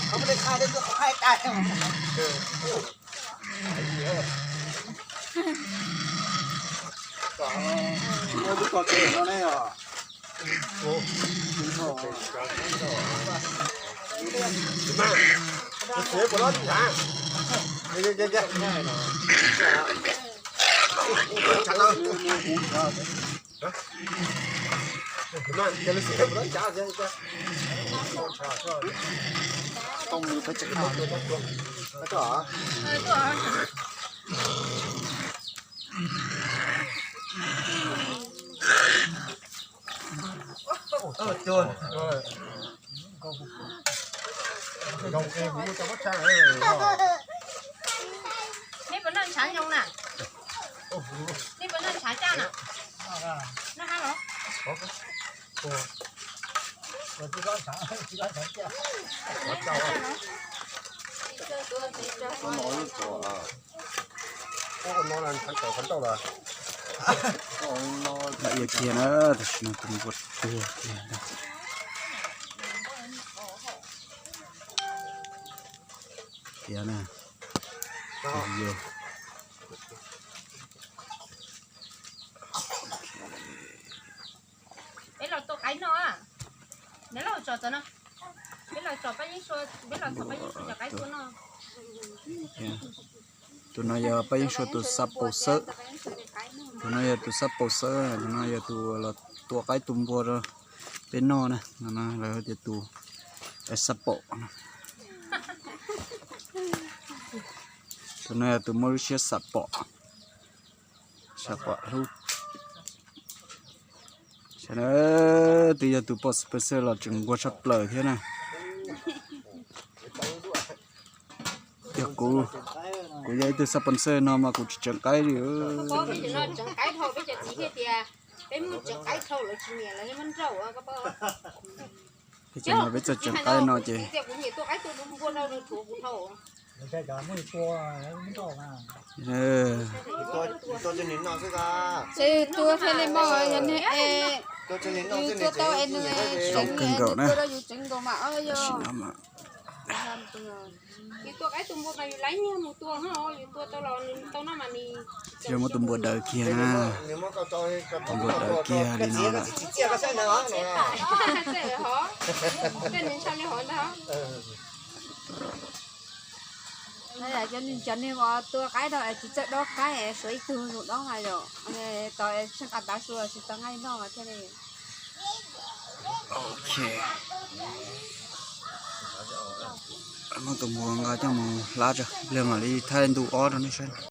เขาไม่ได้ฆ่าด้วยเขาให้ตายเราดูก่อนเกิดเราได้หรอโอ้ถึงหอมาเสียคนละทางเยอะๆง่ายหน่อยฉันเอานั่นจะเลยเสียคนละจ้าจ้าต้องมือไปจับตัวแล้วก็โจรเราเองรู้จะว่าใช่นี่เป็นเรื่องช้างยงน่ะนี่เป็นเรื่องช้างจ้าน่ะนะคะเหรอที่ร้านช้างที่ร้านช้างเจ้าน้อยตัวก็นอนขันเต่าเลยละเอียดเทียนะแต่ฉันต้องบดตัวเทียนะเทียนะเยอะbiết là tôi cái nó à nếu là trò cho nó biết là trò bao nhiêu số biết là trò bao nhiêu số cho cái của nó ตัวน้อยไปยังชัวตัวซับโปเซอร์ตัวน้อยตัวซับโปเซอร์ตัวน้อยตัวไก่ตุ่มบัวเป็นนอนะนะแล้วจะตัวไอซับโปตัวน้อยตัวมอริเชียซับโปรู้ฉะนั้นตัวจะตัวโปสเปเซอร์เราจึงวัวชับเปลือกเท่านั้นเดี๋ยวกูvậy từ sponsor nó mà cũng chẳng cái gì có bây giờ nó chẳng cái thôi bây giờ chỉ cái tiền đến một chẳng cái thôi là chỉ nhẹ là cái món rau á các bạn cái chuyện mà bây giờ chẳng cái nó chỉ cũng nhiều tôi cái tôi cũng mua đâu được thủ cũng thầuใช่จ้ะไม่ตัวไม่ตัวนะตัวจะหนินนอนสิกาตัวเทเลมอยันนี่ตัวจะหนินนอนสิ ตัวโตเอ็นเนี่ยตัวเราอยู่จังกมาcái tua cái tua này lấy nha một tua hả tua tao nó mà đi chưa một tụm bột đời kia na tụm bột đời kia đi nó là sẽ hả cái này sao này hỏi đó đây là cho nên mà tua cái đó chỉ chơi đó cái suy từ rồi đó hay rồi tôi chắc cả đã xưa chỉ tao ngay đó mà thế này ok mà tụm bột ngay cho mà lá cho lên mà đi thay đủ ó rồi nó xem